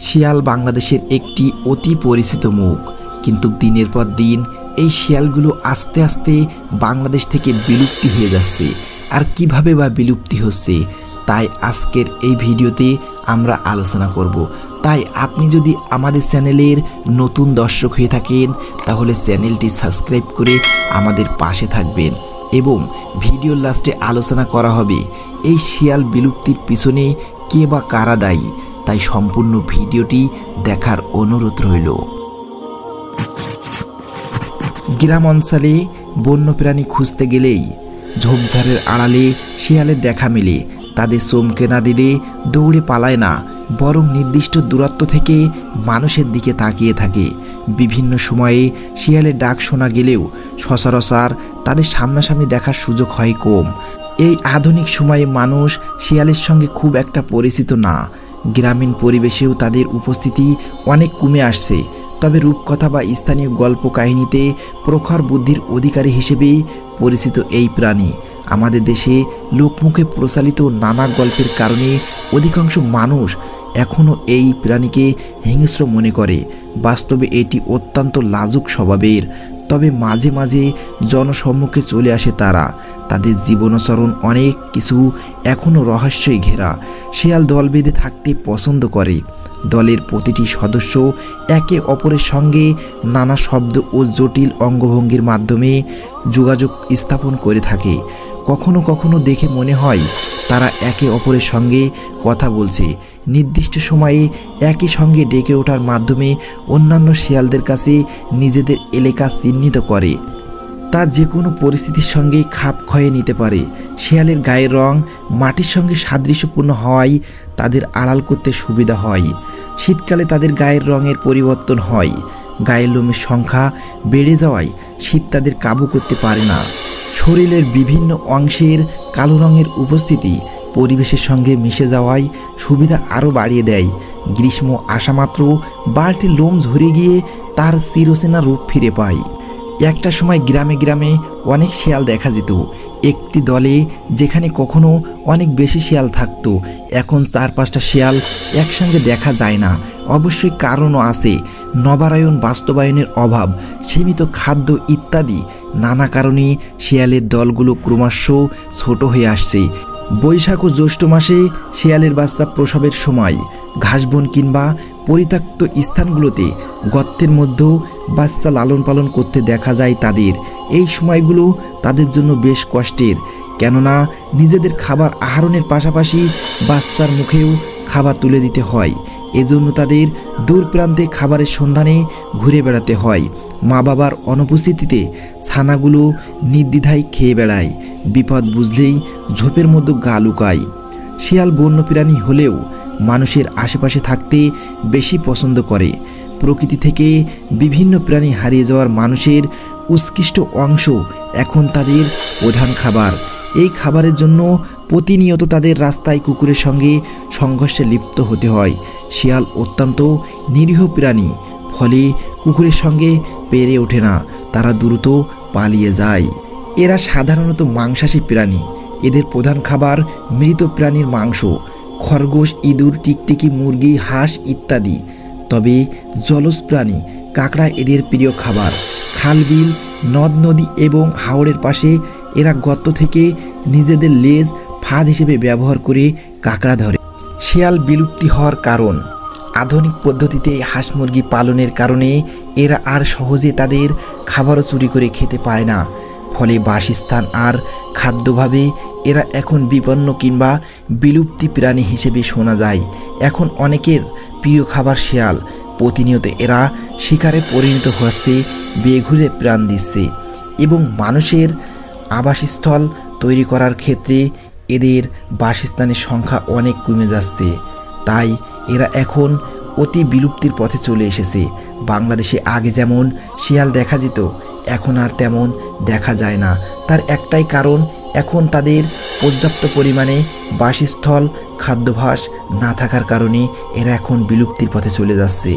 শিয়াল বাংলাদেশের একটি অতি পরিচিত মুখ, কিন্তু দিনের পর দিন এই শিয়ালগুলো আস্তে আস্তে বাংলাদেশ থেকে বিলুপ্তি হয়ে যাচ্ছে। আর কিভাবে বা বিলুপ্তি হচ্ছে, তাই আজকের এই ভিডিওতে আমরা আলোচনা করব। তাই আপনি যদি আমাদের চ্যানেলের নতুন দর্শক হয়ে থাকেন, তাহলে চ্যানেলটি সাবস্ক্রাইব করে আমাদের পাশে থাকবেন এবং ভিডিওর লাস্টে আলোচনা করা হবে এই শিয়াল বিলুপ্তির পিছনে কে বা কারা দায়ী। তাই সম্পূর্ণ ভিডিওটি দেখার অনুরোধ রইল। গ্রাম অঞ্চলে বন্যপ্রাণী খুঁজতে গেলেই ঝোপঝাড়ের আড়ালে শিয়ালের দেখা মেলে। তাদের চমকে না দিলে দৌড়ে পালায় না, বরং নির্দিষ্ট দূরত্ব থেকে মানুষের দিকে তাকিয়ে থাকে। বিভিন্ন সময়ে শিয়ালের ডাক শোনা গেলেও সচরাচর তাদের সামনাসামনি দেখার সুযোগ হয় কম। এই আধুনিক সময়ে মানুষ শিয়ালের সঙ্গে খুব একটা পরিচিত না। গ্রামীণ পরিবেশেও তাদের উপস্থিতি অনেক কমে আসছে। তবে রূপকথা বা স্থানীয় গল্প কাহিনীতে প্রখর বুদ্ধির অধিকারী হিসেবে পরিচিত এই প্রাণী আমাদের দেশে লোকমুখে প্রচালিত নানা গল্পের কারণে অধিকাংশ মানুষ এখনও এই প্রাণীকে হিংস্র মনে করে। বাস্তবে এটি অত্যন্ত লাজুক স্বভাবের, তবে মাঝে মাঝে জনসম্মুখে চলে আসে তারা। তাদের জীবনাচরণ অনেক কিছু এখনও রহস্যই ঘেরা। শিয়াল দল বেঁধে থাকতে পছন্দ করে। দলের প্রতিটি সদস্য একে অপরের সঙ্গে নানা শব্দ ও জটিল অঙ্গভঙ্গির মাধ্যমে যোগাযোগ স্থাপন করে থাকে। কখনো কখনো দেখে মনে হয় তারা একে অপরের সঙ্গে কথা বলছে। নির্দিষ্ট সময়ে একই সঙ্গে ডেকে ওঠার মাধ্যমে অন্যান্য শিয়ালদের কাছে নিজেদের এলাকা চিহ্নিত করে। তা যে কোনো পরিস্থিতির সঙ্গে খাপ খয়ে নিতে পারে। শিয়ালের গায়ের রং মাটির সঙ্গে সাদৃশ্যপূর্ণ হওয়ায় তাদের আড়াল করতে সুবিধা হয়। শীতকালে তাদের গায়ের রঙের পরিবর্তন হয়। গায়ের লোমের সংখ্যা বেড়ে যাওয়ায় শীত তাদের কাবু করতে পারে না। শরীরের বিভিন্ন অংশের কালো রঙের উপস্থিতি পরিবেশের সঙ্গে মিশে যাওয়ায় সুবিধা আরও বাড়িয়ে দেয়। গ্রীষ্ম আসামাত্র বালটি লোম ঝরে গিয়ে তার চিরচেনা রূপ ফিরে পায়। একটা সময় গ্রামে গ্রামে অনেক শিয়াল দেখা যেত। একটি দলে যেখানে কখনো অনেক বেশি শিয়াল থাকতো, এখন 4-5টা শিয়াল একসঙ্গে দেখা যায় না। অবশ্যই কারণও আছে। নবায়ন বাস্তবায়নের অভাব, সীমিত খাদ্য ইত্যাদি নানা কারণে শিয়ালের দলগুলো ক্রমশ ছোট হয়ে আসছে। বৈশাখ ও জ্যৈষ্ঠ মাসে শিয়ালের বাচ্চা প্রসবের সময় ঘাসবন কিংবা পরিত্যক্ত স্থানগুলোতে গর্তের মধ্যেও বাচ্চা লালন পালন করতে দেখা যায় তাদের। এই সময়গুলো তাদের জন্য বেশ কষ্টের, কেননা নিজেদের খাবার আহরণের পাশাপাশি বাচ্চার মুখেও খাবার তুলে দিতে হয়। এজন্য তাদের দূর প্রান্তে খাবারের সন্ধানে ঘুরে বেড়াতে হয়। মা বাবার অনুপস্থিতিতে ছানাগুলো নির্দ্বিধায় খেয়ে বেড়ায়। বিপদ বুঝলেই ঝোপের মধ্যে গা লুকায়। শিয়াল বন্য প্রাণী হলেও মানুষের আশেপাশে থাকতে বেশি পছন্দ করে। প্রকৃতি থেকে বিভিন্ন প্রাণী হারিয়ে যাওয়ার মানুষের উৎকৃষ্ট অংশ এখন তাদের প্রধান খাবার। এই খাবারের জন্য প্রতিনিয়ত তাদের রাস্তায় কুকুরের সঙ্গে সংঘর্ষে লিপ্ত হতে হয়। শিয়াল অত্যন্ত নিরীহ প্রাণী, ফলে কুকুরের সঙ্গে পেরে ওঠে না, তারা দ্রুত পালিয়ে যায়। এরা সাধারণত মাংসাশী প্রাণী। এদের প্রধান খাবার মৃত প্রাণীর মাংস, খরগোশ, ইঁদুর, টিকটিকি, মুরগি, হাঁস ইত্যাদি। তবে জলজ প্রাণী কাঁকড়া এদের প্রিয় খাবার। খাল, বিল, নদ নদী এবং হাওরের পাশে এরা গর্ত থেকে নিজেদের লেজ ফাঁদ হিসেবে ব্যবহার করে কাঁকড়া ধরে। শিয়াল বিলুপ্তি হওয়ার কারণ, আধুনিক পদ্ধতিতে হাঁস মুরগি পালনের কারণে এরা আর সহজে তাদের খাবারও চুরি করে খেতে পায় না। ফলে বাসস্থান আর খাদ্যভাবে এরা এখন বিপন্ন কিংবা বিলুপ্তি প্রাণী হিসেবে শোনা যায়। এখন অনেকের প্রিয় খাবার শিয়াল। প্রতিনিয়ত এরা শিকারে পরিণত হচ্ছে, বেঘুরে প্রাণ দিচ্ছে এবং মানুষের আবাসস্থল তৈরি করার ক্ষেত্রে এদের বাসস্থানের সংখ্যা অনেক কমে যাচ্ছে। তাই এরা এখন অতি বিলুপ্তির পথে চলে এসেছে। বাংলাদেশে আগে যেমন শিয়াল দেখা যেত, এখন আর তেমন দেখা যায় না। তার একটাই কারণ, এখন তাদের পর্যাপ্ত পরিমাণে বাসস্থল, খাদ্যাভ্যাস না থাকার কারণে এরা এখন বিলুপ্তির পথে চলে যাচ্ছে।